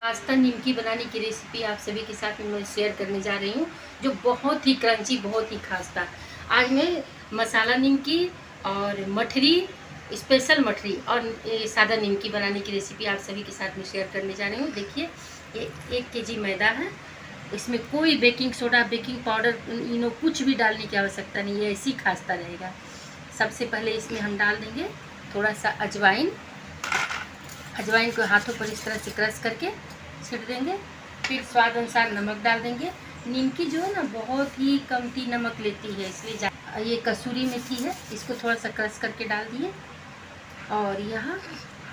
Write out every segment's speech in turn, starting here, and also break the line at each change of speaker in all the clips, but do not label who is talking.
Pasta निमकी बनाने की recipe आप सभी के साथ मैं शेयर करने जा रही हूँ, जो बहुत ही क्रंची, बहुत ही खास था। आज मैं मसाला निमकी और मठरी, स्पेशल मठरी और सादा निमकी बनाने की रेसिपी आप सभी के साथ में शेयर करने जा रही हूँ। देखिए, ये 1 केजी मैदा है। इसमें कोई बेकिंग सोडा, बेकिंग पाउडर, कुछ भी डालने की आवश्यकता नहीं है, ऐसे ही खास्ता रहेगा। सबसे पहले इसमें हम डाल देंगे थोड़ा सा अजवाइन। अजवाइन को हाथों पर इस तरह से क्रश करके छिड़ देंगे। फिर स्वाद अनुसार नमक डाल देंगे। निमकी जो है ना, बहुत ही कमती नमक लेती है, इसलिए ये कसूरी मेथी है, इसको थोड़ा सा क्रश करके डाल दिए। और यहाँ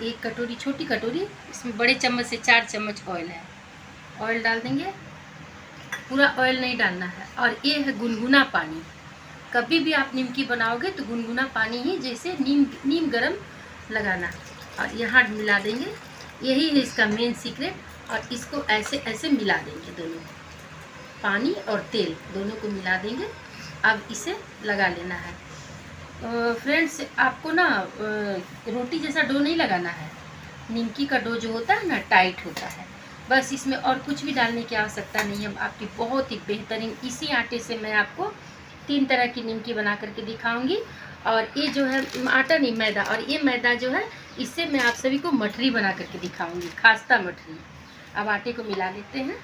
1 कटोरी, छोटी कटोरी, इसमें बड़े चम्मच से 4 चम्मच ऑयल है। ऑयल डाल देंगे, पूरा ऑयल नहीं डालना है। और ये है गुनगुना पानी। कभी भी आप निमकी बनाओगे तो गुनगुना पानी ही, जैसे नीम गरम लगाना। और यहाँ मिला देंगे, यही है इसका मेन सीक्रेट। और इसको ऐसे ऐसे मिला देंगे, दोनों पानी और तेल दोनों को मिला देंगे। अब इसे लगा लेना है। फ्रेंड्स, आपको ना रोटी जैसा डो नहीं लगाना है। निमकी का डो जो होता है ना, टाइट होता है। बस इसमें और कुछ भी डालने की आवश्यकता नहीं है। आपकी बहुत ही बेहतरीन, इसी आटे से मैं आपको 3 तरह की निमकी बना करके दिखाऊंगी। और ये जो है आटा नहीं, मैदा, और ये मैदा जो है, इससे मैं आप सभी को मठरी बना करके दिखाऊंगी, खास्ता मठरी। अब आटे को मिला लेते हैं।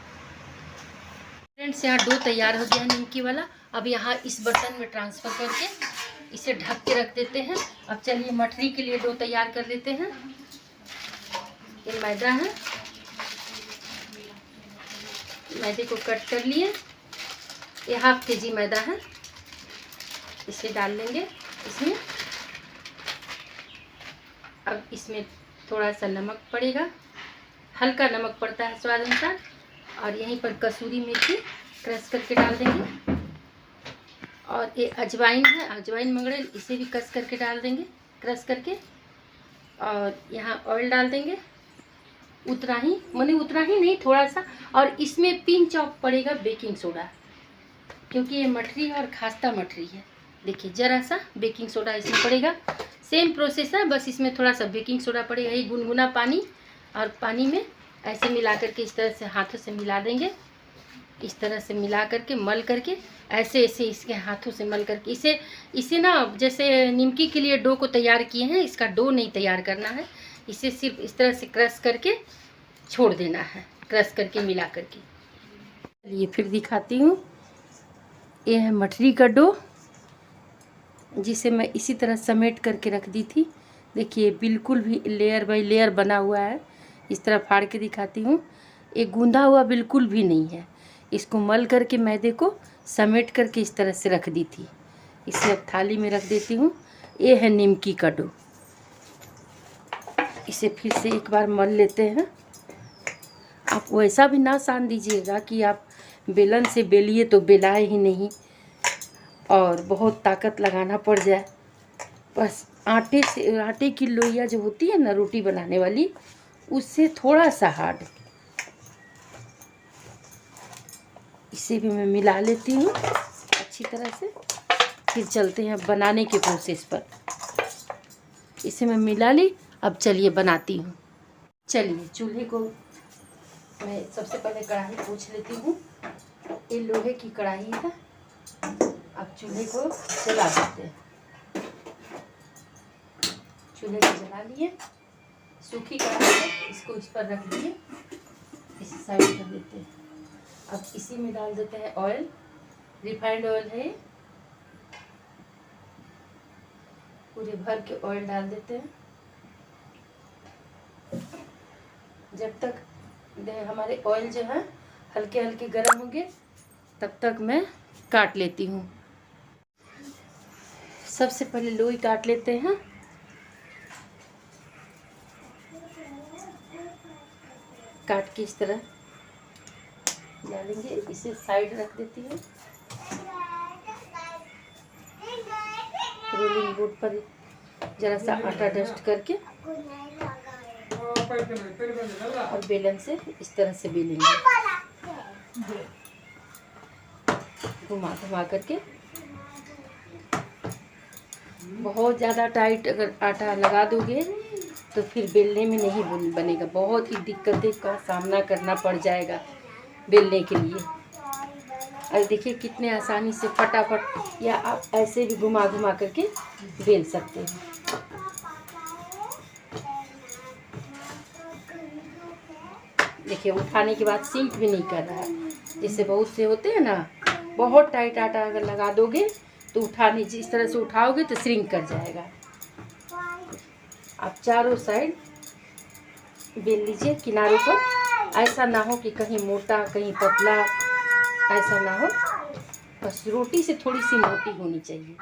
फ्रेंड्स, यहाँ डो तैयार हो गया है निमकी वाला। अब यहाँ इस बर्तन में ट्रांसफ़र करके इसे ढक के रख देते हैं। अब चलिए मठरी के लिए डो तैयार कर लेते हैं। ये मैदा है, मैदे को कट कर लिए। ये 1/2 केजी मैदा है, इसे डाल लेंगे इसमें। अब इसमें थोड़ा सा नमक पड़ेगा, हल्का नमक पड़ता है स्वाद अनुसार। और यहीं पर कसूरी मेथी क्रश करके डाल देंगे। और ये अजवाइन है, अजवाइन मंगरेल, इसे भी कस करके डाल देंगे, क्रश करके। और यहाँ ऑयल डाल देंगे, उतना ही, उतना ही नहीं, थोड़ा सा। और इसमें पिंच ऑफ पड़ेगा बेकिंग सोडा, क्योंकि ये मठरी और खास्ता मठरी है। देखिए, ज़रा सा बेकिंग सोडा इसमें पड़ेगा। सेम प्रोसेस है, बस इसमें थोड़ा सा बेकिंग सोडा पड़ेगा। ये गुनगुना पानी, और पानी में ऐसे मिला करके इस तरह से हाथों से मिला देंगे। इस तरह से मिला करके, मल करके, ऐसे ऐसे इसके हाथों से मल करके इसे ना, जैसे निमकी के लिए डो को तैयार किए हैं, इसका डो नहीं तैयार करना है। इसे सिर्फ इस तरह से क्रश करके छोड़ देना है, क्रश करके मिला करके। चलिए फिर दिखाती हूँ। ये है मठरी का डो, जिसे मैं इसी तरह समेट करके रख दी थी। देखिए, बिल्कुल भी लेयर बाय लेयर बना हुआ है। इस तरह फाड़ के दिखाती हूँ। ये गूंदा हुआ बिल्कुल भी नहीं है। इसको मल करके मैदे को समेट करके इस तरह से रख दी थी। इसे अब थाली में रख देती हूँ। ये है निमकी का डो। इसे फिर से एक बार मल लेते हैं। आप वैसा भी ना सान दीजिएगा कि आप बेलन से बेलिए तो बेलाए ही नहीं, और बहुत ताकत लगाना पड़ जाए। बस आटे की लोइयाँ जो होती है ना, रोटी बनाने वाली, उससे थोड़ा सा हार्ड। इसे भी मैं मिला लेती हूँ अच्छी तरह से। फिर चलते हैं बनाने के प्रोसेस पर। इसे मैं मिला ली। अब चलिए बनाती हूँ। चलिए, चूल्हे को मैं सबसे पहले कढ़ाई पोंछ लेती हूँ। ये लोहे की कढ़ाई है। अब चूल्हे को जला देते हैं। चूल्हे को जला लिए, सूखी कढ़ाई है, इसको इस पर रख दिए, इसे साइड कर देते हैं। अब इसी में डाल देते हैं ऑयल। रिफाइंड ऑयल है, पूरे भर के ऑयल डाल देते हैं। जब तक हमारे ऑयल जो है हल्के हल्के गर्म होंगे, तब तक मैं काट लेती हूँ। सबसे पहले लोई काट लेते हैं। काट के इस तरह डालेंगे, इसे साइड रख देती हूँ। रोलिंग बोर्ड पर जरा सा आटा डस्ट करके और बेलन से इस तरह से बेलेंगे, घुमा घुमा करके। बहुत ज़्यादा टाइट अगर आटा लगा दोगे तो फिर बेलने में नहीं बनेगा, बहुत ही दिक्कतें का सामना करना पड़ जाएगा बेलने के लिए। और देखिए कितने आसानी से फटाफट, या आप ऐसे भी घुमा घुमा करके बेल सकते हैं। देखिए उठाने के बाद सिंक भी नहीं कर रहा है, जैसे बहुत से होते हैं ना, बहुत टाइट आटा अगर लगा दोगे तो उठाने, जिस तरह से उठाओगे तो श्रिंक कर जाएगा। आप चारों साइड बेल लीजिए किनारों पर, ऐसा ना हो कि कहीं मोटा कहीं पतला, ऐसा ना हो, बस रोटी से थोड़ी सी मोटी होनी चाहिए।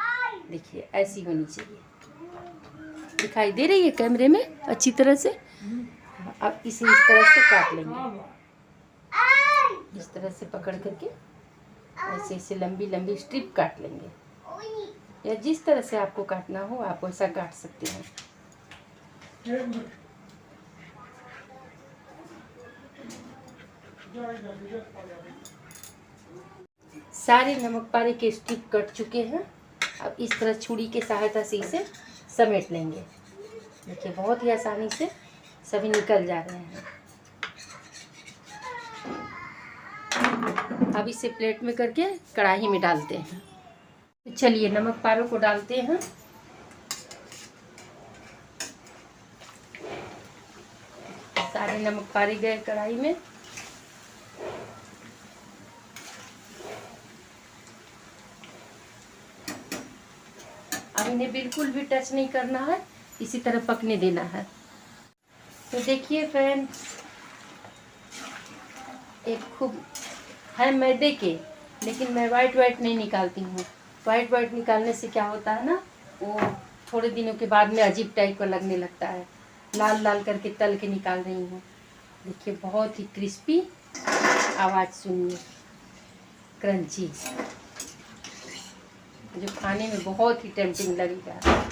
देखिए ऐसी होनी चाहिए, दिखाई दे रही है कैमरे में अच्छी तरह से। अब इसे इस तरह से काट लेंगे, इस तरह से पकड़ करके ऐसे ऐसे लंबी लंबी स्ट्रिप काट लेंगे, या जिस तरह से आपको काटना हो आप वैसा काट सकते हैं। सारे नमक पारे के स्ट्रिप कट चुके हैं। अब इस तरह छुरी के सहायता से इसे समेट लेंगे। देखिए बहुत ही आसानी से सभी निकल जा रहे हैं। अब इसे प्लेट में करके कढ़ाई में डालते हैं। तो चलिए नमक पारों को डालते हैं। सारे नमक पारे गए कढ़ाई में। अब इन्हें बिल्कुल भी टच नहीं करना है, इसी तरह पकने देना है। तो देखिए फ्रेंड्स, एक खूब है मैदे के, लेकिन मैं वाइट नहीं निकालती हूँ। वाइट निकालने से क्या होता है ना, वो थोड़े दिनों के बाद में अजीब टाइप का लगने लगता है। लाल लाल करके तल के निकाल रही हूँ। देखिए बहुत ही क्रिस्पी, आवाज़ सुनिए, क्रंची, जो खाने में बहुत ही टेम्पटिंग लगेगा,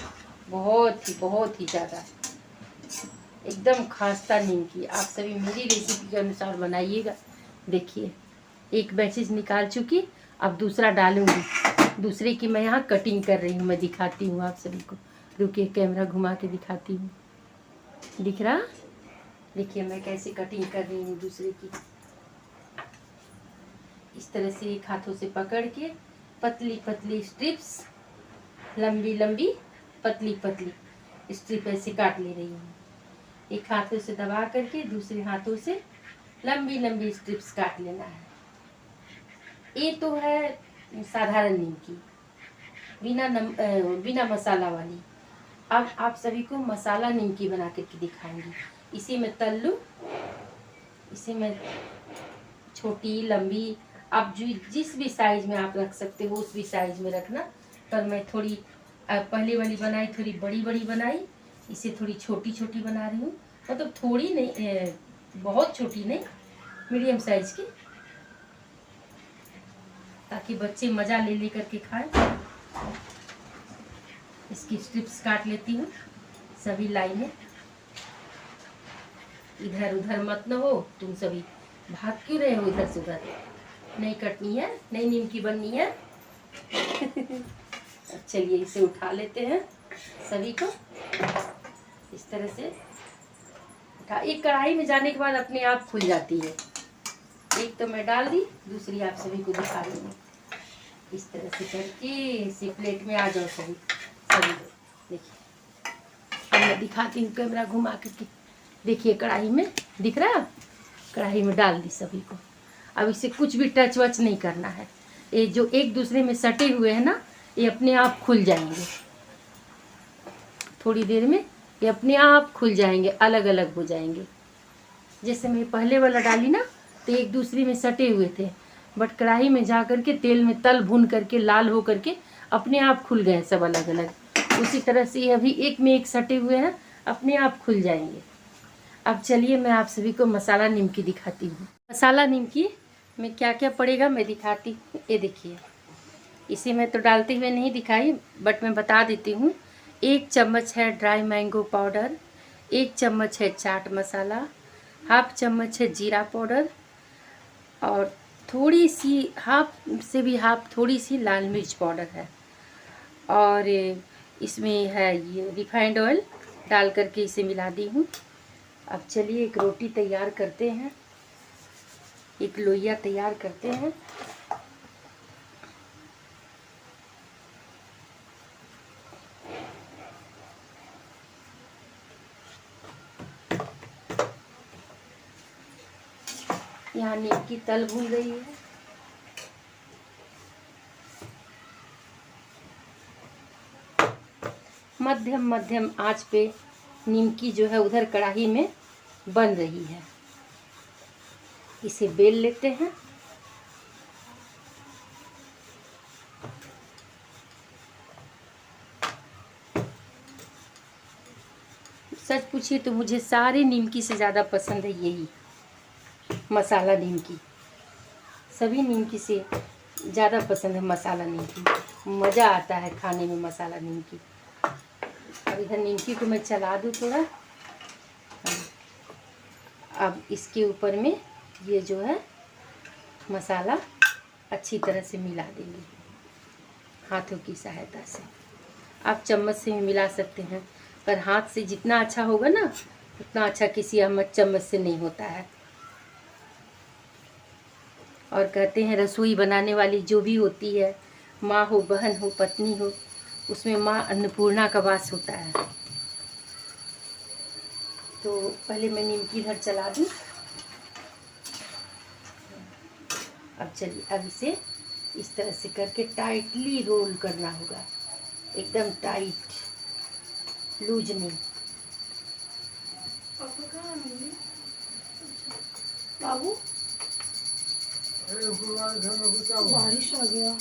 बहुत ही ज़्यादा, एकदम खास्ता निमकी। आप सभी मेरी रेसिपी के अनुसार बनाइएगा। देखिए एक बैचेज निकाल चुकी, अब दूसरा डालूंगी। दूसरे की मैं यहाँ कटिंग कर रही हूँ, मैं दिखाती हूँ आप सभी को। रुकिए कैमरा घुमा के दिखाती हूँ, दिख रहा? देखिए मैं कैसे कटिंग कर रही हूँ दूसरे की। इस तरह से एक हाथों से पकड़ के पतली पतली स्ट्रिप्स, लंबी लंबी पतली पतली स्ट्रिप ऐसे काट ले रही हूँ। एक हाथों से दबा करके दूसरे हाथों से लंबी लंबी स्ट्रिप्स काट लेना है। ये तो है साधारण निमकी, बिना मसाला वाली। अब आप सभी को मसाला निमकी बना करके दिखाएंगी। इसे मैं तल लूँ, इसे मैं छोटी लंबी, आप जिस भी साइज में आप रख सकते हो उस भी साइज में रखना। पर मैं थोड़ी पहले वाली बनाई, थोड़ी बड़ी बड़ी बनाई, इसे थोड़ी छोटी छोटी बना रही हूँ। मतलब थोड़ी नहीं, बहुत छोटी नहीं, मीडियम साइज की, ताकि बच्चे मज़ा ले करके खाएं। इसकी स्ट्रिप्स काट लेती हूँ सभी लाइनें। इधर उधर मत न हो, तुम सभी भाग क्यों रहे हो इधर से उधर? नहीं कटनी है, नहीं निमकी बननी है। चलिए इसे उठा लेते हैं सभी को इस तरह से उठा। एक कढ़ाई में जाने के बाद अपने आप खुल जाती है। एक तो मैं डाल दी, दूसरी आप सभी को दिखा रही हूँ। इस तरह से करके इसे प्लेट में आ जाओ सभी। देखिए अब मैं दिखाती हूँ कैमरा घुमा करके। देखिए कढ़ाई में दिख रहा है, कढ़ाई में डाल दी सभी को। अब इसे कुछ भी टच वच नहीं करना है। ये जो एक दूसरे में सटे हुए हैं ना, ये अपने आप खुल जाएंगे। थोड़ी देर में ये अपने आप खुल जाएंगे, अलग अलग हो जाएंगे। जैसे मैं पहले वाला डाली ना, तो एक दूसरे में सटे हुए थे, बट कढ़ाई में जा करके तेल में तल भून करके लाल हो करके अपने आप खुल गए सब अलग अलग। उसी तरह से ये अभी एक में एक सटे हुए हैं, अपने आप खुल जाएंगे। अब चलिए मैं आप सभी को मसाला निमकी दिखाती हूँ। मसाला निमकी में क्या क्या पड़ेगा मैं दिखाती हूँ। ये देखिए, इसे मैं तो डालते हुए नहीं दिखाई, बट मैं बता देती हूँ। 1 चम्मच है ड्राई मैंगो पाउडर, 1 चम्मच है चाट मसाला, हाफ चम्मच है जीरा पाउडर, और थोड़ी सी हाफ से भी हाफ थोड़ी सी लाल मिर्च पाउडर है। और इसमें है ये रिफाइंड ऑयल डाल करके इसे मिला दी हूँ। अब चलिए एक रोटी तैयार करते हैं, एक लोइया तैयार करते हैं। यहाँ नीम की तल भून गई है। मध्यम मध्यम आंच पे नीमकी जो है उधर कढ़ाई में बन रही है। इसे बेल लेते हैं। सच पूछिए तो मुझे सारे नीमकी से ज़्यादा पसंद है यही मसाला नीमकी। सभी नीमकी से ज़्यादा पसंद है मसाला नीमकी। मज़ा आता है खाने में मसाला नीमकी। अब इधर नीमकी को मैं चला दूँ थोड़ा। अब इसके ऊपर में ये जो है मसाला अच्छी तरह से मिला देंगे हाथों की सहायता से। आप चम्मच से भी मिला सकते हैं, पर हाथ से जितना अच्छा होगा ना उतना अच्छा किसी चम्मच से नहीं होता है। और कहते हैं रसोई बनाने वाली जो भी होती है, माँ हो, बहन हो, पत्नी हो, उसमें माँ अन्नपूर्णा का वास होता है। तो पहले मैं नीमकी इधर चला दूँ। अब चलिए, अब इसे इस तरह से करके टाइटली रोल करना होगा, एकदम टाइट, लूज नहीं। बाबू बारिश आ गया।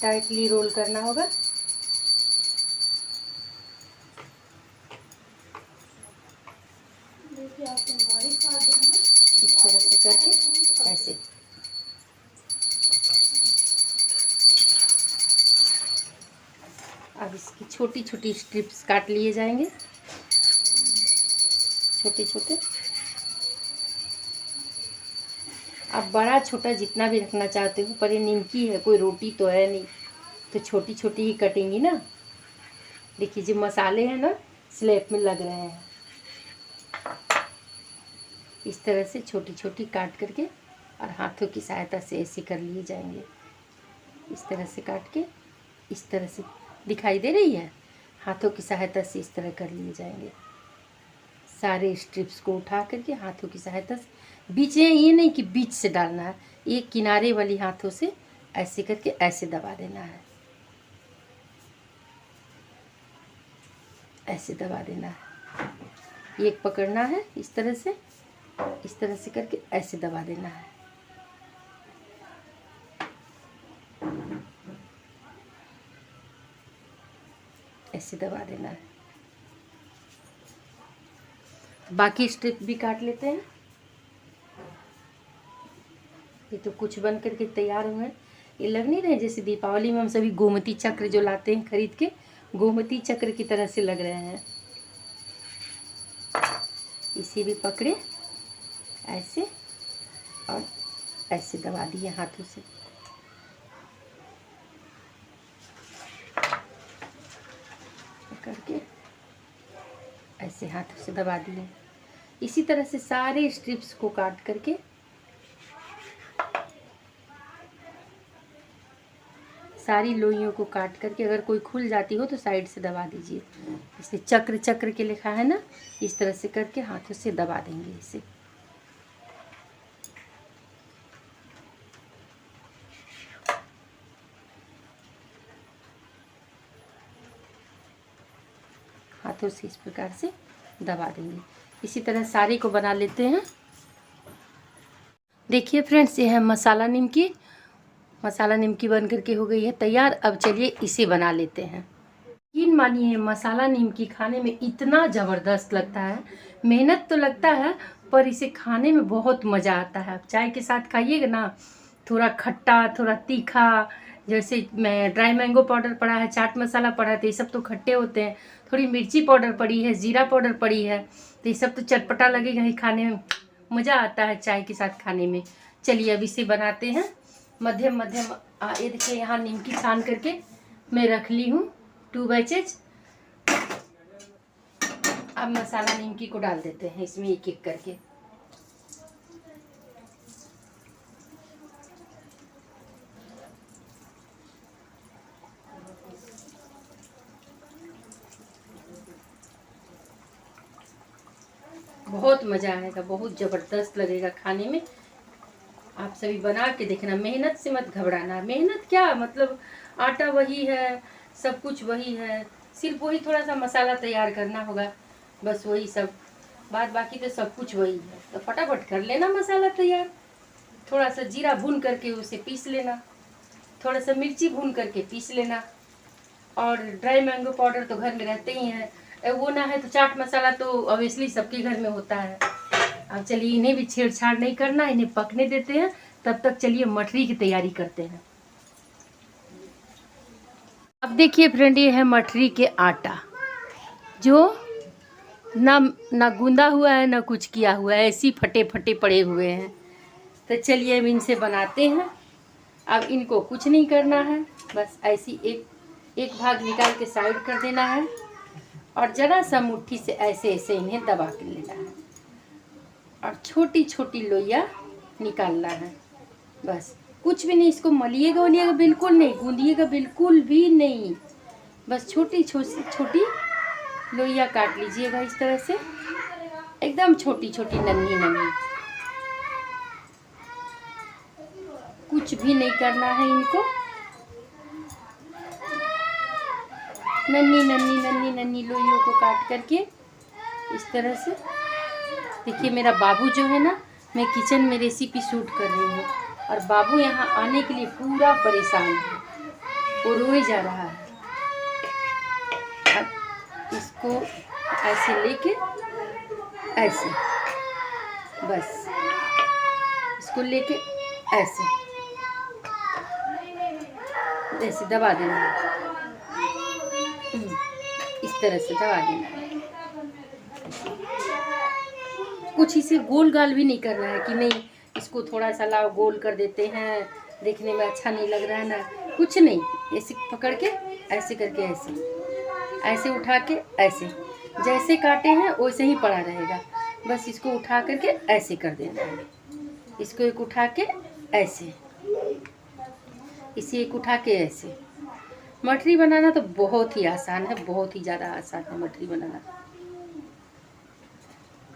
टाइटली रोल करना होगा। इस तरह से करके ऐसे अब इसकी छोटी छोटी स्ट्रिप्स काट लिए जाएंगे, छोटे छोटे। आप बड़ा छोटा जितना भी रखना चाहते हो, पर ये निमकी है, कोई रोटी तो है नहीं, तो छोटी छोटी ही कटेंगी ना। देखिए जो मसाले हैं ना स्लैब में लग रहे हैं। इस तरह से छोटी छोटी काट करके और हाथों की सहायता से ऐसे कर लिए जाएंगे। इस तरह से काट के इस तरह से दिखाई दे रही है, हाथों की सहायता से इस तरह कर लिए जाएंगे। सारे स्ट्रिप्स को उठा करके हाथों की सहायता से, बीच में ये नहीं कि बीच से डालना है, एक किनारे वाली हाथों से ऐसे करके ऐसे दबा देना है, ऐसे दबा देना है। एक पकड़ना है इस तरह से करके ऐसे दबा देना है। ऐसे दबा देना है। बाकी स्ट्रिप भी काट लेते हैं। ये तो कुछ बन करके तैयार हुए हैं। ये लग नहीं रहे जैसे दीपावली में हम सभी गोमती चक्र जो लाते हैं खरीद के, गोमती चक्र की तरह से लग रहे हैं। इसे भी पकड़े ऐसे और ऐसे दबा दिए हाथों से। करके ऐसे हाथों से दबा दिए। इसी तरह से सारे स्ट्रिप्स को काट करके सारी लोइयों को काट करके, अगर कोई खुल जाती हो तो साइड से दबा दीजिए। इसे चक्र चक्र के लिखा है ना, इस तरह से करके हाथों से दबा देंगे इसे। हाथों से इस प्रकार से दबा देंगे। इसी तरह सारे को बना लेते हैं। देखिए फ्रेंड्स, ये है मसाला निमकी। मसाला निमकी बन करके हो गई है तैयार। अब चलिए इसे बना लेते हैं। यकीन मानिए मसाला निमकी खाने में इतना ज़बरदस्त लगता है, मेहनत तो लगता है पर इसे खाने में बहुत मज़ा आता है। आप चाय के साथ खाइएगा ना, थोड़ा खट्टा थोड़ा तीखा, जैसे मैं ड्राई मैंगो पाउडर पड़ा है, चाट मसाला पड़ा है, तो ये सब तो खट्टे होते हैं। थोड़ी मिर्ची पाउडर पड़ी है, जीरा पाउडर पड़ी है, तो ये सब तो चटपटा लगेगा ही, खाने में मज़ा आता है चाय के साथ खाने में। चलिए अब इसे बनाते हैं। मध्यम मध्यम ये देखिए यहाँ निमकी छान करके मैं रख ली हूँ 2 बैचेज। अब मसाला निमकी को डाल देते हैं इसमें एक एक करके। बहुत मज़ा आएगा, बहुत ज़बरदस्त लगेगा खाने में। आप सभी बना के देखना, मेहनत से मत घबराना। मेहनत क्या, मतलब आटा वही है, सब कुछ वही है, सिर्फ वही थोड़ा सा मसाला तैयार करना होगा, बस वही सब, बाद बाकी तो सब कुछ वही है। तो फटाफट कर लेना मसाला तैयार। थोड़ा सा जीरा भून करके उसे पीस लेना, थोड़ा सा मिर्ची भून करके पीस लेना, और ड्राई मैंगो पाउडर तो घर में रहते ही हैं, वो ना है तो चाट मसाला तो ऑब्वियसली सबके घर में होता है। अब चलिए इन्हें भी छेड़छाड़ नहीं करना, इन्हें पकने देते हैं। तब तक चलिए मठरी की तैयारी करते हैं। अब देखिए फ्रेंड, ये है मठरी के आटा, जो ना गूंदा हुआ है ना कुछ किया हुआ है, ऐसे फटे फटे पड़े हुए हैं। तो चलिए अब इनसे बनाते हैं। अब इनको कुछ नहीं करना है, बस ऐसी एक भाग निकाल के साइड कर देना है, और जरा सा मुट्ठी से ऐसे ऐसे इन्हें दबा के लेना है, और छोटी छोटी लोइयाँ निकालना है। बस कुछ भी नहीं, इसको मलिएगा वलिएगा बिल्कुल नहीं, गूंदिएगा बिल्कुल भी नहीं, बस छोटी छोटी लोइयाँ काट लीजिएगा इस तरह से, एकदम छोटी छोटी नन्ही नन्ही। कुछ भी नहीं करना है इनको, नन्ही नन्ही नन्ही नन्ही लोइयों को काट करके इस तरह से। देखिए मेरा बाबू जो है ना, मैं किचन में रेसिपी शूट कर रही हूँ, और बाबू यहाँ आने के लिए पूरा परेशान है, वो रोए जा रहा है। अब इसको ऐसे लेके ऐसे, बस इसको लेके ऐसे ऐसे दबा देना, इस तरह से दबा देना। कुछ इसे गोल गाल भी नहीं करना है कि नहीं इसको थोड़ा सा लाओ गोल कर देते हैं, देखने में अच्छा नहीं लग रहा है ना, कुछ नहीं। ऐसे पकड़ के ऐसे करके ऐसे उठा के ऐसे, जैसे काटे हैं वैसे ही पड़ा रहेगा, बस इसको उठा करके ऐसे कर देना है। इसको एक उठा के ऐसे, इसे एक उठा के ऐसे। मठरी बनाना तो बहुत ही आसान है, बहुत ही ज़्यादा आसान है मठरी बनाना।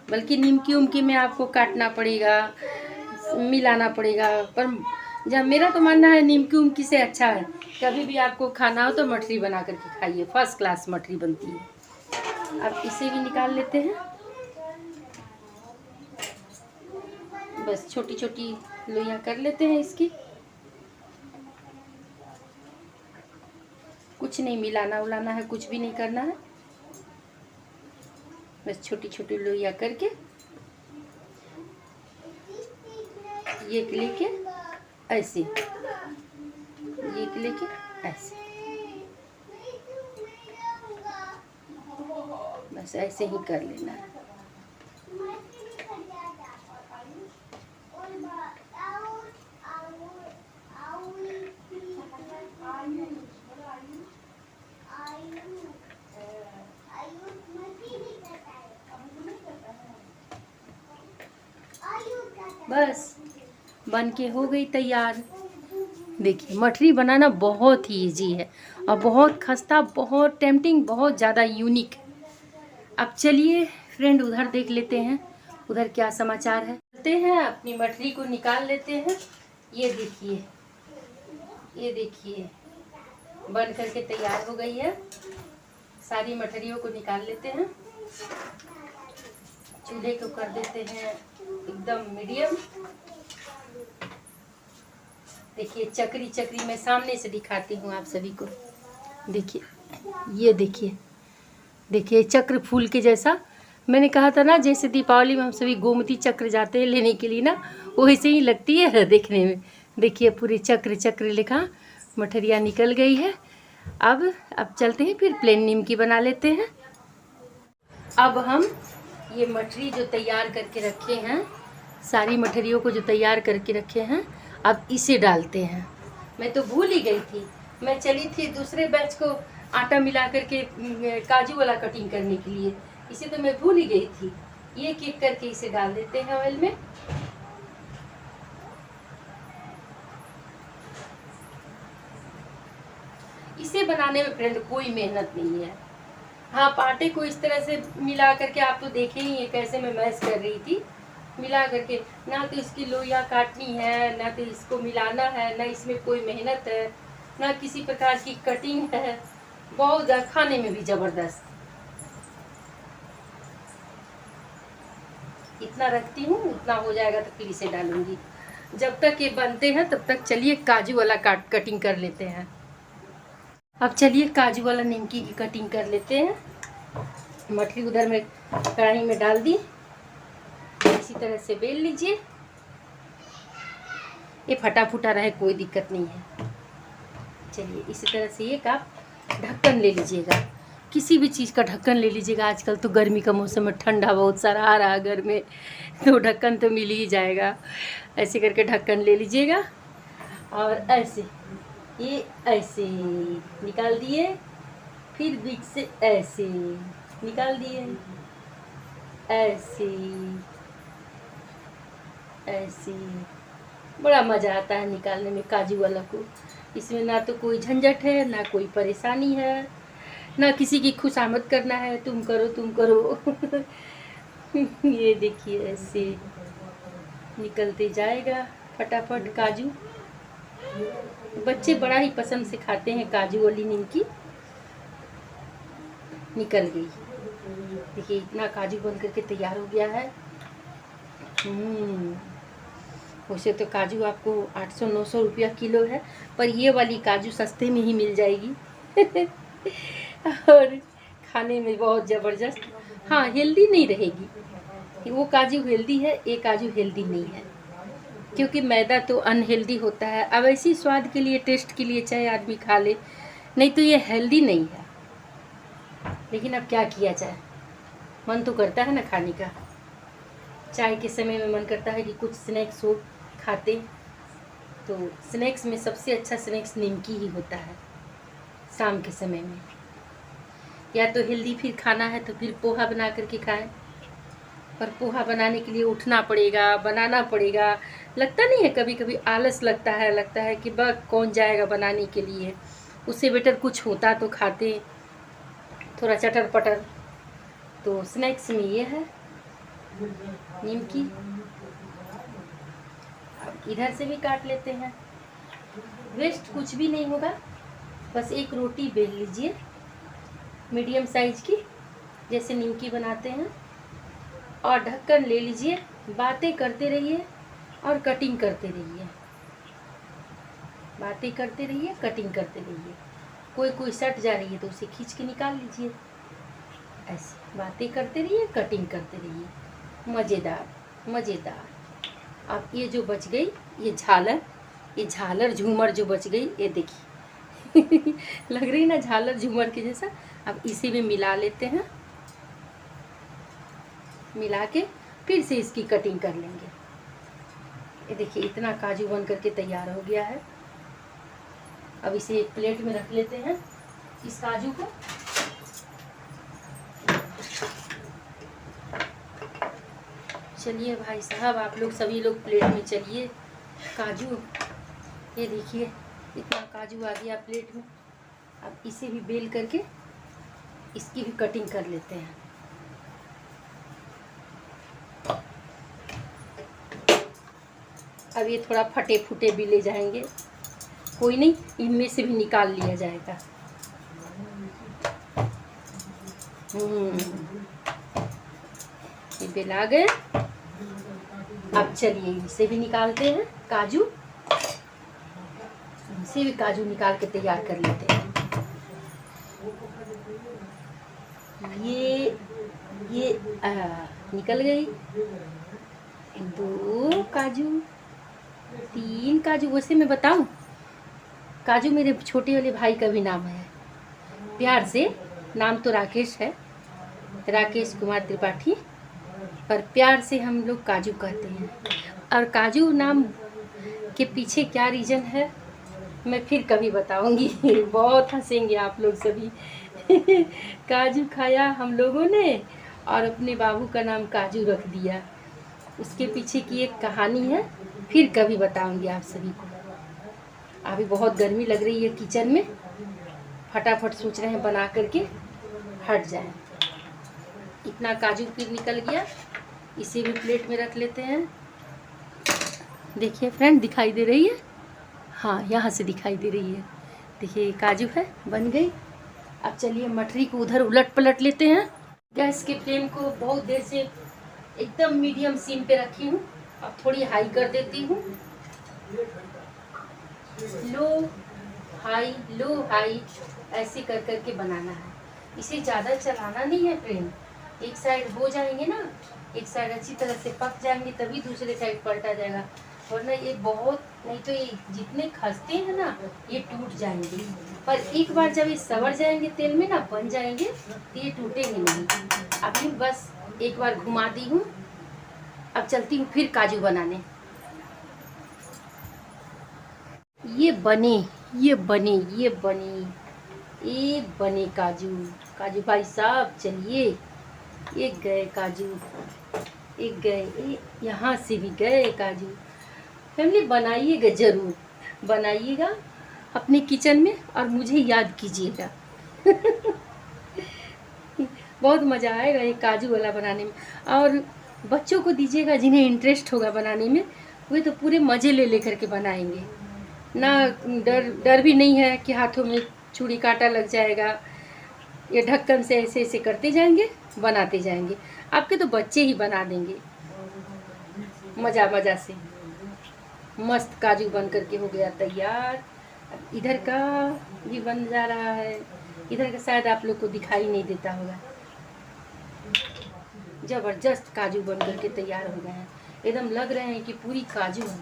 बल्कि निमकी उमकी में आपको काटना पड़ेगा, मिलाना पड़ेगा, पर जब मेरा तो मानना है निमकी उमकी से अच्छा है, कभी भी आपको खाना हो तो मठरी बना करके खाइए, फर्स्ट क्लास मठरी बनती है। अब इसे भी निकाल लेते हैं, बस छोटी छोटी लोइयाँ कर लेते हैं इसकी। कुछ नहीं मिलाना उलाना है, कुछ भी नहीं करना है, बस छोटी छोटी लोइयाँ करके ये लेके ऐसे, ये लेके ऐसे, बस ऐसे ही कर लेना है। बस बन के हो गई तैयार। देखिए मठरी बनाना बहुत ही इजी है, और बहुत खस्ता, बहुत टेम्पटिंग, बहुत ज़्यादा यूनिक। अब चलिए फ्रेंड उधर देख लेते हैं, उधर क्या समाचार है। चलते हैं, अपनी मठरी को निकाल लेते हैं। ये देखिए, ये देखिए बन करके तैयार हो गई है। सारी मठरियों को निकाल लेते हैं, चूल्हे को कर देते हैं एकदम मीडियम। देखिए चक्री चक्री मैं सामने से दिखाती हूँ आप सभी को। देखिए, ये देखिए, देखिए चक्र फूल के जैसा। मैंने कहा था ना, जैसे दीपावली में हम सभी गोमती चक्र जाते हैं लेने के लिए ना, वैसे ही लगती है देखने में। देखिए पूरी चक्र चक्र लिखा मठरिया निकल गई है। अब चलते हैं, फिर प्लेन निमकी बना लेते हैं। अब हम ये मठरी जो तैयार करके रखे हैं, सारी मठरियों को जो तैयार करके रखे हैं, अब इसे डालते हैं। मैं तो भूल ही गई थी, मैं चली थी दूसरे बैच को आटा मिला करके काजू वाला कटिंग करने के लिए, इसे तो मैं भूल ही गई थी। एक एक करके इसे डाल देते हैं ऑयल में। इसे बनाने में फ्रेंड कोई मेहनत नहीं है। हाँ, आटे को इस तरह से मिला करके, आप तो देखे ही है कैसे मैं मैश कर रही थी, मिला करके। ना तो इसकी लोइयाँ काटनी है, ना तो इसको मिलाना है, ना इसमें कोई मेहनत है, ना किसी प्रकार की कटिंग है। बहुत खाने में भी ज़बरदस्त। इतना रखती हूँ, उतना हो जाएगा तो फिर इसे डालूंगी। जब तक ये बनते हैं तब तक चलिए काजू वाला कटिंग कर लेते हैं। अब चलिए काजू वाला निमकी की कटिंग कर लेते हैं। मठरी उधर में कढ़ाई में डाल दी, इसी तरह से बेल लीजिए। ये फटा फूटा रहे कोई दिक्कत नहीं है। चलिए इसी तरह से एक आप ढक्कन ले लीजिएगा, किसी भी चीज़ का ढक्कन ले लीजिएगा। आजकल तो गर्मी का मौसम है, ठंडा बहुत सारा आ रहा है घर में, तो ढक्कन तो मिल ही जाएगा। ऐसे करके ढक्कन ले लीजिएगा और ऐसे ये ऐसे निकाल दिए, फिर बीच से ऐसे निकाल दिए, ऐसे ऐसे। बड़ा मज़ा आता है निकालने में काजू वाला को। इसमें ना तो कोई झंझट है, ना कोई परेशानी है, ना किसी की खुशामद करना है, तुम करो तुम करो। ये देखिए ऐसे निकलते जाएगा फटाफट काजू। बच्चे बड़ा ही पसंद से खाते हैं काजू वाली निमकी। निकल गई, देखिए इतना काजू बन करके तैयार हो गया है। वैसे तो काजू आपको 800-900 रुपया किलो है, पर ये वाली काजू सस्ते में ही मिल जाएगी। और खाने में बहुत ज़बरदस्त। हाँ, हेल्दी नहीं रहेगी। वो काजू हेल्दी है, ये काजू हेल्दी नहीं है, क्योंकि मैदा तो अनहेल्दी होता है। अब ऐसी स्वाद के लिए, टेस्ट के लिए चाहे आदमी खा ले, नहीं तो ये हेल्दी नहीं है। लेकिन अब क्या किया जाए, मन तो करता है ना खाने का। चाय के समय में मन करता है कि कुछ स्नैक्स हो खाते, तो स्नैक्स में सबसे अच्छा स्नैक्स निमकी ही होता है शाम के समय में। या तो हेल्दी फिर खाना है तो फिर पोहा बना करके खाएं, पर पोहा बनाने के लिए उठना पड़ेगा, बनाना पड़ेगा। लगता नहीं है, कभी कभी आलस लगता है कि बस कौन जाएगा बनाने के लिए। उससे बेटर कुछ होता तो खाते, थोड़ा चटर पटर। तो स्नैक्स में ये है निमकी। अब इधर से भी काट लेते हैं, वेस्ट कुछ भी नहीं होगा। बस एक रोटी बेल लीजिए मीडियम साइज की, जैसे निमकी बनाते हैं, और ढक्कन ले लीजिए। बातें करते रहिए और कटिंग करते रहिए, बातें करते रहिए, कटिंग करते रहिए। कोई सट जा रही है तो उसे खींच के निकाल लीजिए। ऐसे बातें करते रहिए, कटिंग करते रहिए। मज़ेदार मज़ेदार। अब ये जो बच गई, ये झालर झूमर जो बच गई, ये देखिए। लग रही ना झालर झूमर के जैसा। अब इसे भी मिला लेते हैं, मिला के फिर से इसकी कटिंग कर लेंगे। ये देखिए इतना काजू बन करके तैयार हो गया है। अब इसे एक प्लेट में रख लेते हैं, इस काजू को। चलिए भाई साहब, आप लोग सभी लोग प्लेट में चलिए। काजू, ये देखिए इतना काजू आ गया प्लेट में। अब इसे भी बेल करके इसकी भी कटिंग कर लेते हैं। अब ये थोड़ा फटे फूटे भी ले जाएंगे, कोई नहीं, इनमें से भी निकाल लिया जाएगा। ये बेला गए। अब चलिए इसे भी निकालते हैं काजू। इसे भी काजू निकाल के तैयार कर लेते हैं। ये निकल गई। 2 काजू, 3 काजू। वैसे मैं बताऊं, काजू मेरे छोटे वाले भाई का भी नाम है। प्यार से नाम तो राकेश है, राकेश कुमार त्रिपाठी, पर प्यार से हम लोग काजू कहते हैं। और काजू नाम के पीछे क्या रीज़न है मैं फिर कभी बताऊंगी। बहुत हंसेंगे आप लोग सभी। काजू खाया हम लोगों ने और अपने बाबू का नाम काजू रख दिया। उसके पीछे की एक कहानी है, फिर कभी बताऊंगी आप सभी को। अभी बहुत गर्मी लग रही है किचन में, फटाफट सोच रहे हैं बना करके हट जाए। इतना काजू फिर निकल गया, इसे भी प्लेट में रख लेते हैं। देखिए फ्रेंड, दिखाई दे रही है? हाँ, यहाँ से दिखाई दे रही है। देखिए काजू है, बन गई। अब चलिए मटरी को उधर उलट पलट लेते हैं। गैस के फ्लेम को बहुत देर से एकदम मीडियम सीम पे रखी हूँ। अब थोड़ी हाई कर देती हूँ। लो हाई, लो हाई, ऐसे कर करके बनाना है। इसे ज़्यादा चलाना नहीं है फ्रेंड। एक साइड हो जाएंगे ना, एक साइड अच्छी तरह से पक जाएंगे तभी दूसरे साइड पलटा जाएगा, वरना ये बहुत, नहीं तो ये जितने खसते हैं ना ये टूट जाएंगे। पर एक बार जब ये सवर जाएंगे तेल में ना, बन जाएंगे, तो ये टूटेंगे नहीं। अभी बस एक बार घुमा दी हूँ। अब चलती हूँ फिर काजू बनाने। ये बने, ये बने, ये बने, ये बने काजू। काजू भाई साहब चलिए, एक गए काजू, एक गए, यहाँ से भी गए काजू। फैमिली बनाइएगा, ज़रूर बनाइएगा अपने किचन में और मुझे याद कीजिएगा। बहुत मज़ा आएगा ये काजू वाला बनाने में। और बच्चों को दीजिएगा जिन्हें इंटरेस्ट होगा बनाने में, वे तो पूरे मज़े ले लेकर के बनाएंगे ना। डर भी नहीं है कि हाथों में छुरी कांटा लग जाएगा। ये ढक्कन से ऐसे ऐसे करते जाएंगे, बनाते जाएंगे। आपके तो बच्चे ही बना देंगे मज़ा मज़ा से। मस्त काजू बन करके हो गया तैयार। इधर का भी बन जा रहा है, इधर का शायद आप लोग को दिखाई नहीं देता होगा। ज़बरदस्त काजू बन करके तैयार हो गए हैं, एकदम लग रहे हैं कि पूरी काजू है।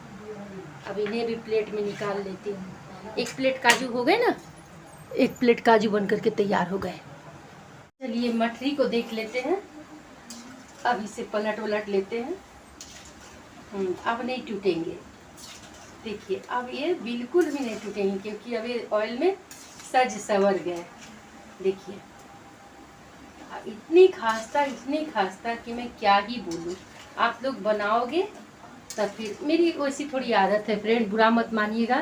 अब इन्हें भी प्लेट में निकाल लेती हूँ। एक प्लेट काजू हो गए ना, एक प्लेट काजू बन करके तैयार हो गए। चलिए मठरी को देख लेते हैं। अब इसे पलट उलट लेते हैं। अब नहीं टूटेंगे। देखिए अब ये बिल्कुल भी नहीं टूटेंगे, क्योंकि अब ये ऑयल में सज सवर गए। देखिए इतनी खास्ता कि मैं क्या ही बोलूँ। आप लोग बनाओगे तब फिर। मेरी वैसी थोड़ी आदत है फ्रेंड, बुरा मत मानिएगा,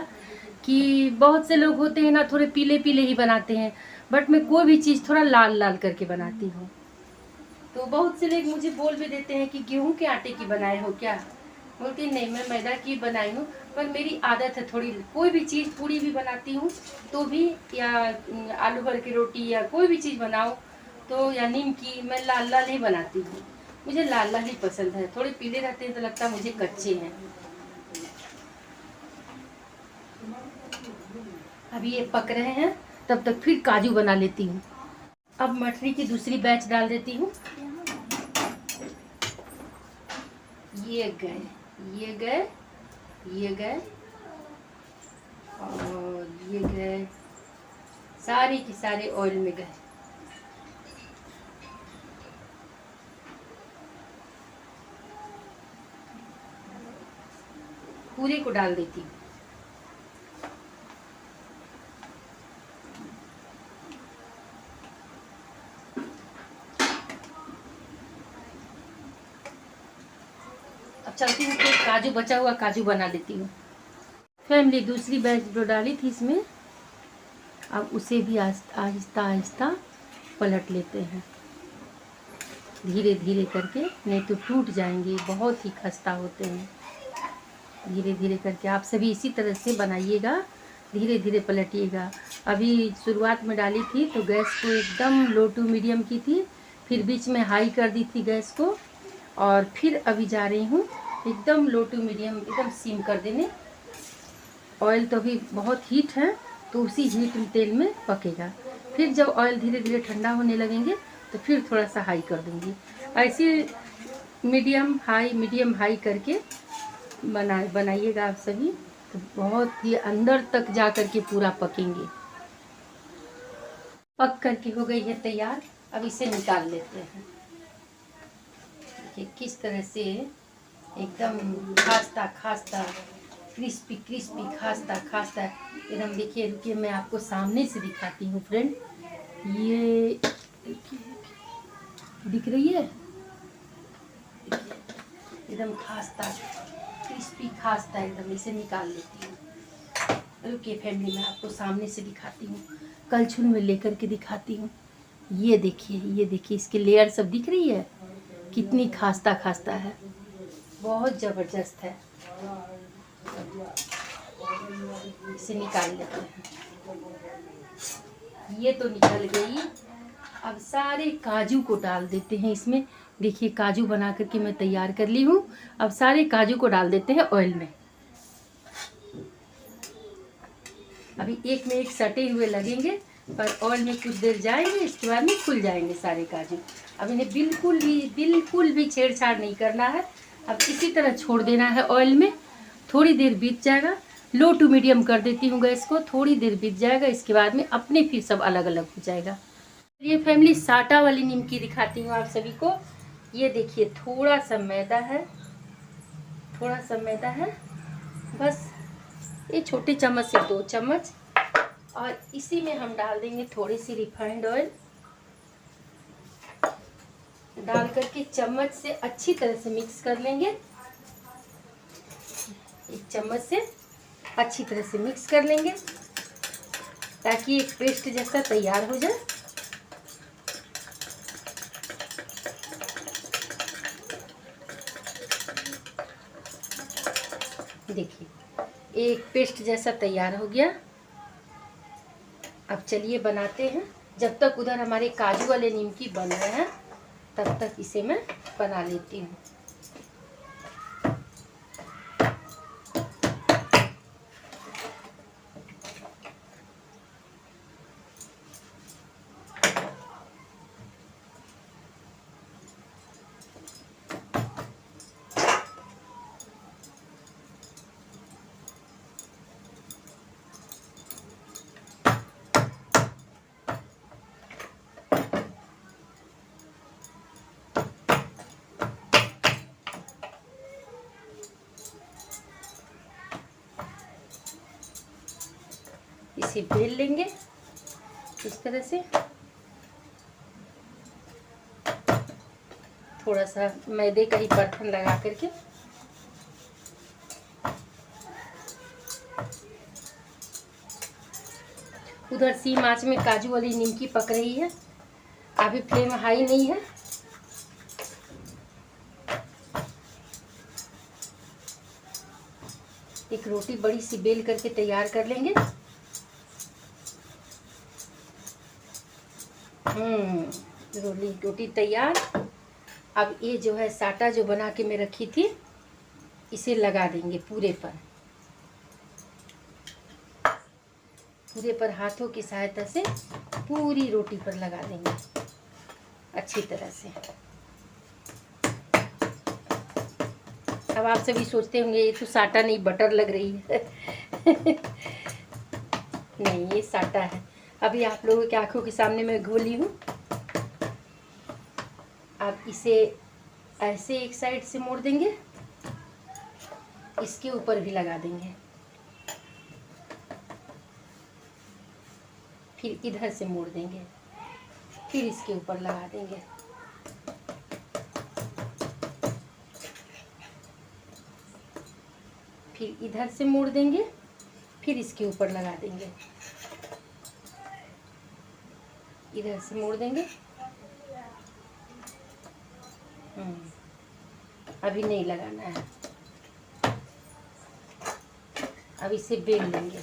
कि बहुत से लोग होते हैं ना थोड़े पीले पीले ही बनाते हैं, बट मैं कोई भी चीज़ थोड़ा लाल लाल करके बनाती हूँ। तो बहुत से लोग मुझे बोल भी देते हैं कि गेहूं के आटे की बनाए हो क्या? बोलती नहीं, मैं मैदा की बनाई हूँ। पर मेरी आदत है थोड़ी, कोई भी चीज़, पूड़ी भी बनाती हूँ तो भी, या आलू भर की रोटी या कोई भी चीज़ बनाओ तो, या नीम की, मैं लाल लाल ही बनाती हूँ। मुझे लाल लाल ही पसंद है। थोड़े पीले रहते हैं तो लगता है मुझे कच्चे हैं। अभी ये पक रहे हैं, तब तक फिर काजू बना लेती हूँ। अब मठरी की दूसरी बैच डाल देती हूँ। ये गए, ये गए, ये गए और ये गए, सारे के सारे ऑयल में गए। पूरे को डाल देती हूँ। अब चलती हूँ, फिर काजू बचा हुआ काजू बना लेती हूँ। फैमिली दूसरी बैच जो डाली थी इसमें, अब उसे भी आहिस्ता आहिस्ता पलट लेते हैं, धीरे धीरे करके, नहीं तो टूट जाएंगे, बहुत ही खस्ता होते हैं। धीरे धीरे करके आप सभी इसी तरह से बनाइएगा, धीरे धीरे पलटिएगा। अभी शुरुआत में डाली थी तो गैस को एकदम लो टू मीडियम की थी, फिर बीच में हाई कर दी थी गैस को, और फिर अभी जा रही हूँ एकदम लो टू मीडियम, एकदम सिम कर देने। ऑयल तो अभी बहुत हीट है, तो उसी हीट में तेल में पकेगा। फिर जब ऑयल धीरे धीरे ठंडा होने लगेंगे तो फिर थोड़ा सा हाई कर दूँगी। ऐसे मीडियम हाई करके बनाइएगा आप सभी, तो बहुत ही अंदर तक जा कर के पूरा पकेंगे। पक करके हो गई है तैयार। अब इसे निकाल लेते हैं। देखिए किस तरह से एकदम खास्ता खास्ता, क्रिस्पी क्रिस्पी, खास्ता खास्ता एकदम। देखिए रुकिए, मैं आपको सामने से दिखाती हूँ फ्रेंड। ये दिख रही है, एकदम खास्ता क्रिस्पी खास्ता एकदम। इसे निकाल लेती हूँ। रुकिए फैमिली, मैं आपको सामने से दिखाती हूँ, कलछुल में लेकर के दिखाती हूँ। ये देखिए, ये देखिए, इसके लेयर सब दिख रही है, कितनी खास्ता खास्ता है, बहुत ज़बरदस्त है। इसे निकाल लेते हैं। ये तो निकल गई। अब सारे काजू को डाल देते हैं इसमें। देखिए काजू बना करके मैं तैयार कर ली हूँ। अब सारे काजू को डाल देते हैं ऑयल में। अभी एक में एक सटे हुए लगेंगे, पर ऑयल में कुछ देर जाएंगे, इसके बाद में खुल जाएंगे सारे काजू। अब इन्हें बिल्कुल भी छेड़छाड़ नहीं करना है। अब इसी तरह छोड़ देना है ऑयल में। थोड़ी देर बीत जाएगा, लो टू मीडियम कर देती हूँ गैस को। थोड़ी देर बीत जाएगा, इसके बाद में अपने फिर सब अलग अलग हो जाएगा। ये फैमिली साटा वाली निमकी दिखाती हूँ आप सभी को। ये देखिए, थोड़ा सा मैदा है, थोड़ा सा मैदा है, बस ये छोटे चम्मच से 2 चम्मच। और इसी में हम डाल देंगे थोड़ी सी रिफाइंड ऑयल। डाल करके चम्मच से अच्छी तरह से मिक्स कर लेंगे। एक चम्मच से अच्छी तरह से मिक्स कर लेंगे ताकि एक पेस्ट जैसा तैयार हो जाए। देखिए, एक पेस्ट जैसा तैयार हो गया। अब चलिए बनाते हैं। जब तक उधर हमारे काजू वाले निमकी बन रहे हैं, तब तक इसे मैं बना लेती हूँ। इसे बेल लेंगे इस तरह से। थोड़ा सा मैदे का ही बर्तन लगा करके उधर सी आंच में काजू वाली निमकी पक रही है। अभी फ्लेम हाई नहीं है। एक रोटी बड़ी सी बेल करके तैयार कर लेंगे। रोटी तैयार। अब ये जो है साटा जो बना के मैं रखी थी, इसे लगा देंगे पूरे पर हाथों की सहायता से पूरी रोटी पर लगा देंगे अच्छी तरह से। अब आप सभी सोचते होंगे ये तो साटा नहीं बटर लग रही है। नहीं, ये साटा है। अभी आप लोगों की आंखों के सामने मैं घोली हूँ। आप इसे ऐसे एक साइड से मोड़ देंगे, इसके ऊपर भी लगा देंगे, फिर इधर से मोड़ देंगे, फिर इसके ऊपर लगा देंगे। फिर इधर से मोड़ देंगे, फिर इसके ऊपर लगा देंगे, इधर से मोड़ देंगे। अभी नहीं लगाना है। अब इसे बेल लेंगे।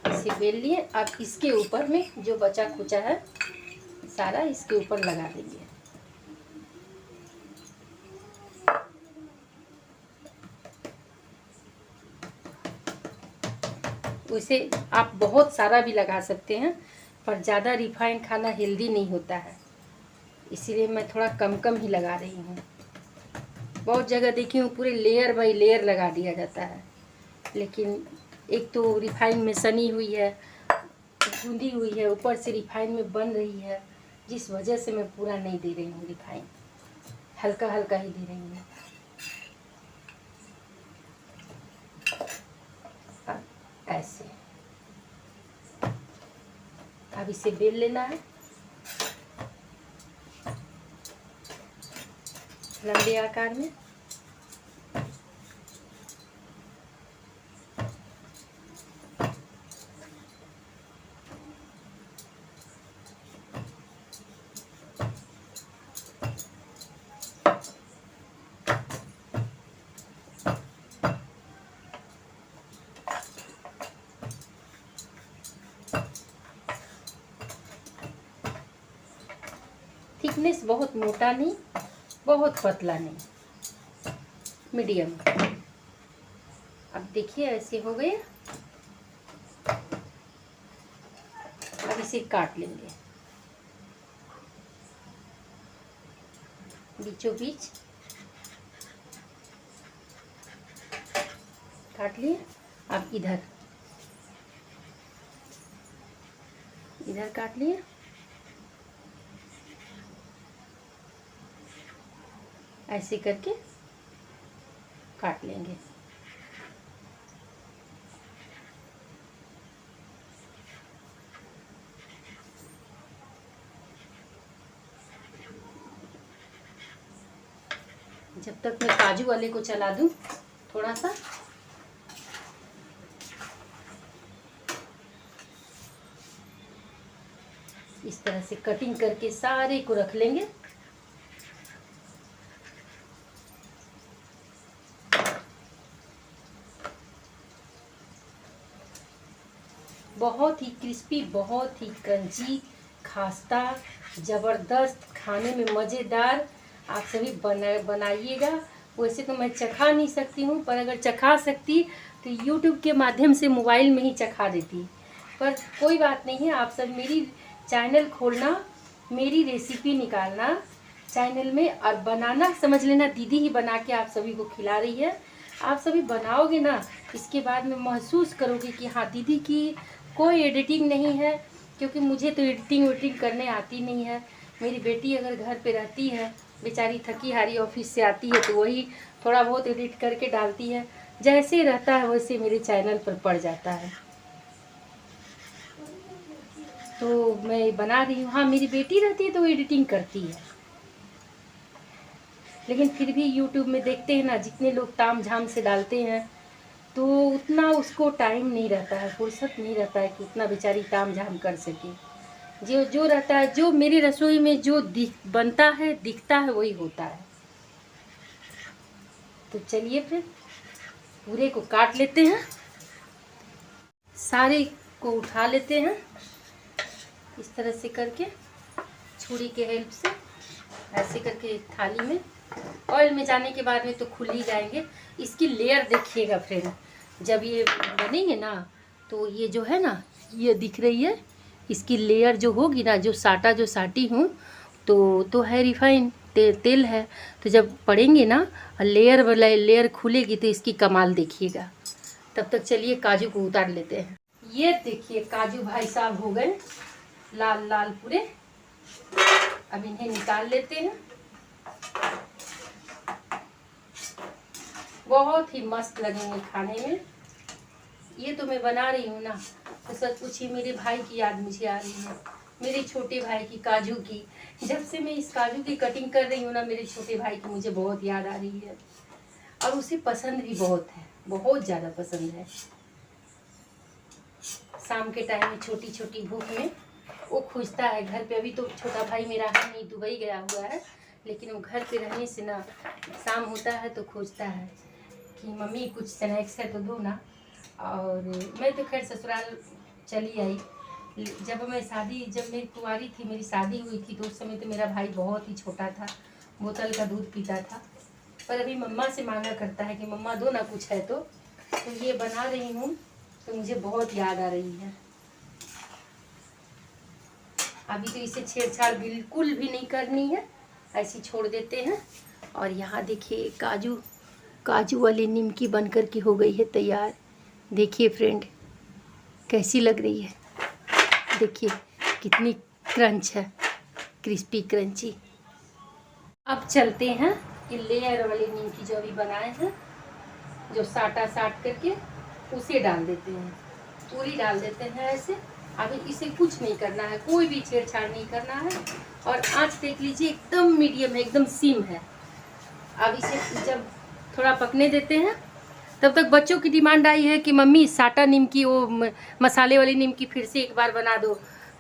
इसे बेल लिए। अब इसके ऊपर में जो बचा खुचा है सारा इसके ऊपर लगा देंगे। उसे आप बहुत सारा भी लगा सकते हैं, पर ज़्यादा रिफाइंड खाना हेल्दी नहीं होता है, इसीलिए मैं थोड़ा कम कम ही लगा रही हूँ। बहुत जगह देखी हूँ पूरे लेयर बाई लेयर लगा दिया जाता है, लेकिन एक तो रिफाइंड में सनी हुई है, गूंदी हुई है, ऊपर से रिफाइंड में बन रही है, जिस वजह से मैं पूरा नहीं दे रही हूँ रिफाइन, हल्का हल्का ही दे रही हूँ। अब ऐसे, अब इसे बेल लेना है लंबे आकार में। थिकनेस बहुत मोटा नहीं, बहुत पतला नहीं, मीडियम। अब देखिए ऐसे हो गए। अब इसे काट लेंगे बीचों बीच, काट लिए। अब इधर काट लिए, ऐसे करके काट लेंगे। जब तक मैं काजू वाले को चला दूं थोड़ा सा, इस तरह से कटिंग करके सारे को रख लेंगे। बहुत ही क्रिस्पी, बहुत ही क्रंची, खास्ता, ज़बरदस्त, खाने में मज़ेदार। आप सभी बनाइएगा। वैसे तो मैं चखा नहीं सकती हूँ, पर अगर चखा सकती तो यूट्यूब के माध्यम से मोबाइल में ही चखा देती। पर कोई बात नहीं है, आप सब मेरी चैनल खोलना, मेरी रेसिपी निकालना चैनल में और बनाना समझ लेना दीदी ही बना के आप सभी को खिला रही है। आप सभी बनाओगे ना, इसके बाद में महसूस करोगे कि हाँ दीदी की कोई एडिटिंग नहीं है, क्योंकि मुझे तो एडिटिंग करने आती नहीं है। मेरी बेटी अगर घर पे रहती है, बेचारी थकी हारी ऑफिस से आती है, तो वही थोड़ा बहुत एडिट करके डालती है। जैसे रहता है वैसे मेरे चैनल पर पड़ जाता है। तो मैं बना रही हूँ। हाँ मेरी बेटी रहती है तो वो एडिटिंग करती है, लेकिन फिर भी यूट्यूब में देखते हैं ना, जितने लोग ताम झाम से डालते हैं तो उतना उसको टाइम नहीं रहता है, फुर्सत नहीं रहता है कि उतना बेचारी ताम झाम कर सके। जो रहता है, जो मेरी रसोई में जो बनता है, दिखता है, वही होता है। तो चलिए फिर पूरे को काट लेते हैं, सारे को उठा लेते हैं इस तरह से करके, छुरी के हेल्प से ऐसे करके थाली में। ऑयल में जाने के बाद में तो खुल ही जाएंगे। इसकी लेयर देखिएगा फ्रेंड, जब ये बनेंगे ना तो ये जो है ना, ये दिख रही है, इसकी लेयर जो होगी ना, जो साटी हूँ तो है रिफाइन तेल है। तो जब पड़ेंगे ना, लेयर खुलेगी तो इसकी कमाल देखिएगा। तब तक चलिए काजू को उतार लेते हैं। ये देखिए काजू भाई साहब हो गए लाल लाल पूरे। अब इन्हें निकाल लेते हैं। बहुत ही मस्त लगेंगे खाने में। ये तो मैं बना रही हूँ ना, तो सच पूछिए मेरे भाई की याद मुझे आ रही है, मेरे छोटे भाई की, काजू की। जब से मैं इस काजू की कटिंग कर रही हूँ ना, मेरे छोटे भाई की मुझे बहुत याद आ रही है। और उसे पसंद भी बहुत है, बहुत ज़्यादा पसंद है। शाम के टाइम में छोटी छोटी भूख में वो खोजता है घर पे। अभी तो छोटा भाई मेरा है नहीं, दुबई गया हुआ है, लेकिन वो घर पे रहने से ना, शाम होता है तो खोजता है कि मम्मी कुछ स्नैक्स है तो दो ना। और मैं तो खैर ससुराल चली आई। जब मैं कुंवारी थी, मेरी शादी हुई थी, तो उस समय तो मेरा भाई बहुत ही छोटा था, बोतल का दूध पीता था। पर अभी मम्मा से मांगा करता है कि मम्मा दो ना कुछ है तो ये बना रही हूँ, तो मुझे बहुत याद आ रही है। अभी तो इसे छेड़छाड़ बिल्कुल भी नहीं करनी है, ऐसे छोड़ देते हैं। और यहाँ देखिए काजू वाली निमकी बनकर के हो गई है तैयार। देखिए फ्रेंड कैसी लग रही है, देखिए कितनी क्रंच है। Crispy crunchy. अब चलते हैं कि लेयर वाली निमकी जो अभी बनाए हैं, जो साटा साट करके उसे डाल देते हैं, पूरी डाल देते हैं ऐसे। अभी इसे कुछ नहीं करना है, कोई भी छेड़छाड़ नहीं करना है। और आँच देख लीजिए एकदम मीडियम है, एकदम सिम है। अब इसे जब थोड़ा पकने देते हैं, तब तक बच्चों की डिमांड आई है कि मम्मी साटा निमकी, वो मसाले वाली निमकी फिर से एक बार बना दो।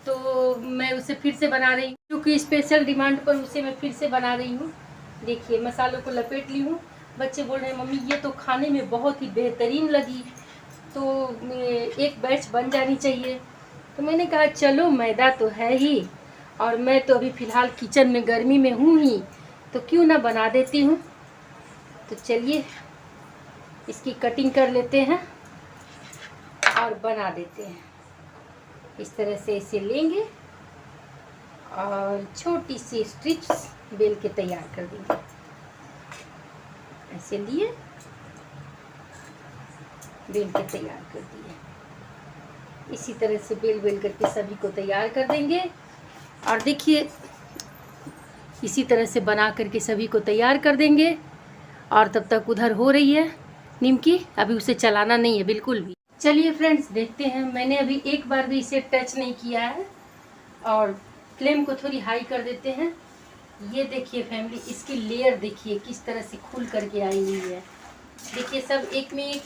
तो मैं उसे फिर से बना रही हूँ, क्योंकि स्पेशल डिमांड पर उसे मैं फिर से बना रही हूँ। देखिए मसालों को लपेट ली हूँ। बच्चे बोल रहे हैं मम्मी ये तो खाने में बहुत ही बेहतरीन लगी, तो एक बैच बन जानी चाहिए। तो मैंने कहा चलो मैदा तो है ही, और मैं तो अभी फ़िलहाल किचन में गर्मी में हूँ ही, तो क्यों ना बना देती हूँ। तो चलिए इसकी कटिंग कर लेते हैं और बना देते हैं। इस तरह से इसे लेंगे और छोटी सी स्ट्रिप्स बेल के तैयार कर देंगे। ऐसे लिए बेल के तैयार कर दिए। इसी तरह से बेल करके सभी को तैयार कर देंगे। और देखिए इसी तरह से बना करके सभी को तैयार कर देंगे। और तब तक उधर हो रही है निमकी, अभी उसे चलाना नहीं है बिल्कुल भी। चलिए फ्रेंड्स देखते हैं, मैंने अभी एक बार भी इसे टच नहीं किया है। और फ्लेम को थोड़ी हाई कर देते हैं। ये देखिए फैमिली, इसकी लेयर देखिए किस तरह से खुल करके आई हुई है। देखिए सब एक में एक,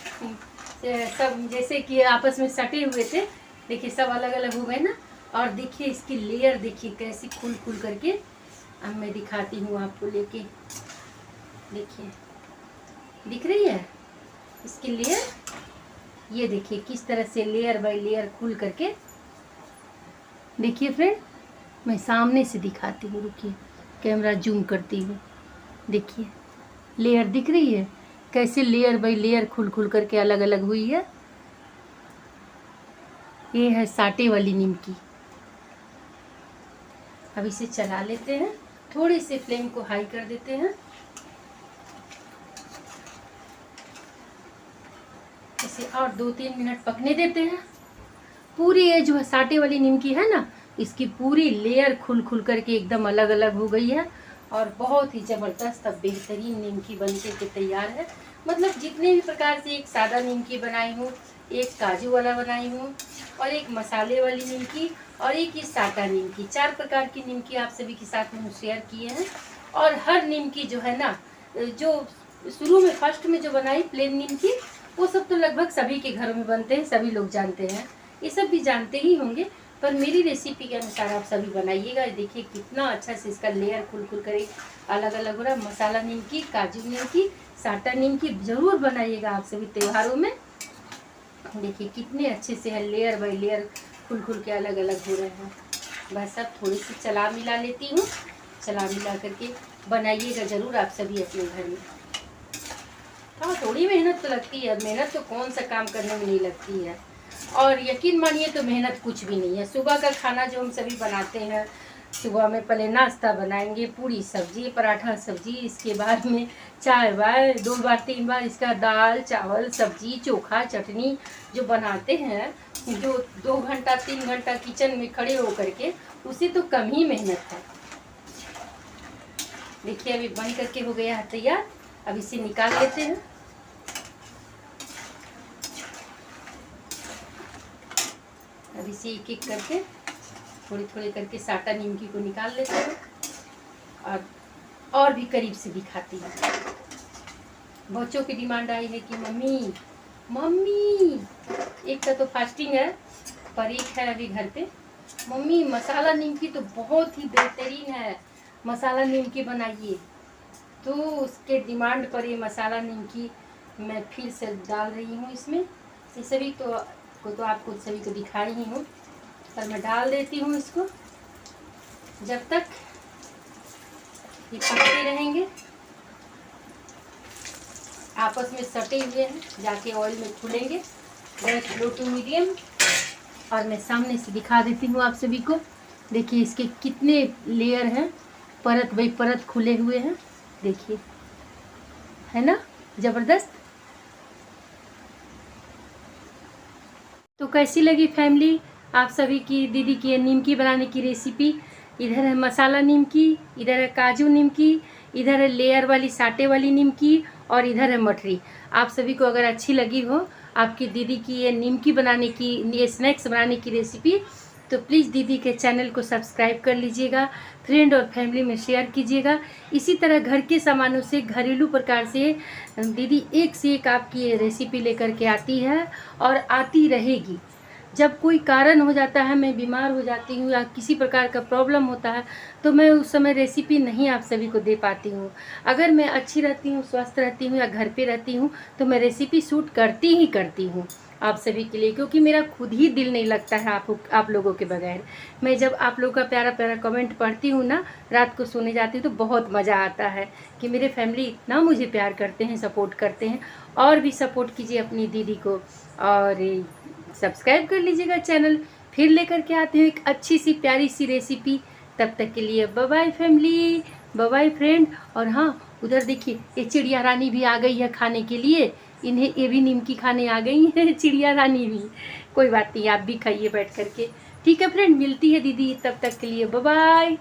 सब जैसे कि आपस में सटे हुए थे, देखिए सब अलग अलग हो गए ना। और देखिए इसकी लेयर देखिए कैसी खुल खुल करके। अब मैं दिखाती हूँ आपको लेके, देखिए दिख रही है इसकी लेयर। ये देखिए किस तरह से लेयर बाय लेयर खुल करके। देखिए फ्रेंड मैं सामने से दिखाती हूँ, रुकिए कैमरा जूम करती हूँ। देखिए लेयर दिख रही है कैसे लेयर बाय लेयर खुल खुल करके अलग अलग हुई है। ये है साटे वाली निमकी। अब इसे चला लेते हैं, थोड़ी सी फ्लेम को हाई कर देते हैं। इसे और 2-3 मिनट पकने देते हैं। पूरी ये जो साटे वाली निमकी है ना, इसकी पूरी लेयर खुल खुल करके एकदम अलग अलग हो गई है। और बहुत ही ज़बरदस्त अब बेहतरीन निमकी बनके के तैयार है। मतलब जितने भी प्रकार से, एक सादा निमकी बनाई हूँ, एक काजू वाला बनाई हूँ, और एक मसाले वाली निमकी, और एक ये साटा निमकी। 4 प्रकार की निमकी आप सभी के साथ में शेयर किए हैं। और हर निमकी जो है ना, जो शुरू में फर्स्ट में जो बनाई प्लेन निमकी, वो सब तो लगभग सभी के घरों में बनते हैं, सभी लोग जानते हैं, ये सब भी जानते ही होंगे। पर मेरी रेसिपी के अनुसार आप सभी बनाइएगा। देखिए कितना अच्छा से इसका लेयर खुल खुल कर अलग अलग हो रहा है। मसाला निमकी, काजू निमकी, साटा निमकी जरूर बनाइएगा आप सभी त्योहारों में। देखिए कितने अच्छे से है, लेयर बाय लेयर खुल खुल के अलग अलग हो रहे हैं। बस अब थोड़ी सी चला मिला लेती हूँ। चला मिला करके बनाइएगा ज़रूर आप सभी अपने घर में। हाँ थोड़ी मेहनत तो लगती है, मेहनत तो कौन सा काम करने में नहीं लगती है। और यकीन मानिए तो मेहनत कुछ भी नहीं है। सुबह का खाना जो हम सभी बनाते हैं, सुबह में पहले नाश्ता बनाएंगे, पूरी सब्जी पराठा सब्जी, इसके बाद में चाय वाय, 2 बार 3 बार इसका दाल चावल सब्जी चोखा चटनी जो बनाते हैं, जो 2 घंटा 3 घंटा किचन में खड़े होकर के, उसे तो कम ही मेहनत है। देखिए अभी बन करके हो गया है तैयार। अब इसे निकाल लेते हैं। अब इसे एक एक करके थोड़ी थोड़ी करके साटा निमकी को निकाल लेते हैं। और भी करीब से दिखाती हूँ। बच्चों की डिमांड आई है कि मम्मी मम्मी, एक का तो फास्टिंग है पर एक है अभी घर पे, मम्मी मसाला निमकी तो बहुत ही बेहतरीन है, मसाला निमकी बनाइए। तो उसके डिमांड पर ये मसाला निमकी मैं फिर से डाल रही हूँ इसमें। ये सभी तो आपको सभी को दिखाई ही हूँ, पर मैं डाल देती हूँ इसको। जब तक ये पकते रहेंगे, आपस में सटे हुए हैं, जाके ऑयल में खुलेंगे। Gas low to medium. और मैं सामने से दिखा देती हूँ आप सभी को। देखिए इसके कितने लेयर हैं, परत बाई परत खुले हुए हैं। देखिए है ना ज़बरदस्त। तो कैसी लगी फैमिली आप सभी की दीदी की निमकी बनाने की रेसिपी? इधर है मसाला निमकी, इधर है काजू निमकी, इधर है लेयर वाली साटे वाली निमकी और इधर है मठरी। आप सभी को अगर अच्छी लगी हो आपकी दीदी की ये निमकी बनाने की, ये स्नैक्स बनाने की रेसिपी, तो प्लीज़ दीदी के चैनल को सब्सक्राइब कर लीजिएगा, फ्रेंड और फैमिली में शेयर कीजिएगा। इसी तरह घर के सामानों से, घरेलू प्रकार से दीदी एक से एक आपकी ये रेसिपी लेकर के आती है और आती रहेगी। जब कोई कारण हो जाता है, मैं बीमार हो जाती हूँ या किसी प्रकार का प्रॉब्लम होता है, तो मैं उस समय रेसिपी नहीं आप सभी को दे पाती हूँ। अगर मैं अच्छी रहती हूँ, स्वस्थ रहती हूँ या घर पे रहती हूँ, तो मैं रेसिपी शूट करती ही करती हूँ आप सभी के लिए, क्योंकि मेरा खुद ही दिल नहीं लगता है आप लोगों के बगैर। मैं जब आप लोगों का प्यारा प्यारा कमेंट पढ़ती हूँ ना, रात को सोने जाती हूँ, तो बहुत मज़ा आता है कि मेरे फैमिली इतना मुझे प्यार करते हैं, सपोर्ट करते हैं। और भी सपोर्ट कीजिए अपनी दीदी को और सब्सक्राइब कर लीजिएगा चैनल। फिर लेकर के आते हैं एक अच्छी सी प्यारी सी रेसिपी। तब तक के लिए bye bye family, bye bye friend. और हाँ, उधर देखिए ये चिड़िया रानी भी आ गई है खाने के लिए, इन्हें ये भी निमकी खाने आ गई है चिड़िया रानी भी। कोई बात नहीं, आप भी खाइए बैठ करके। ठीक है फ्रेंड, मिलती है दीदी, तब तक के लिए बाय बाय।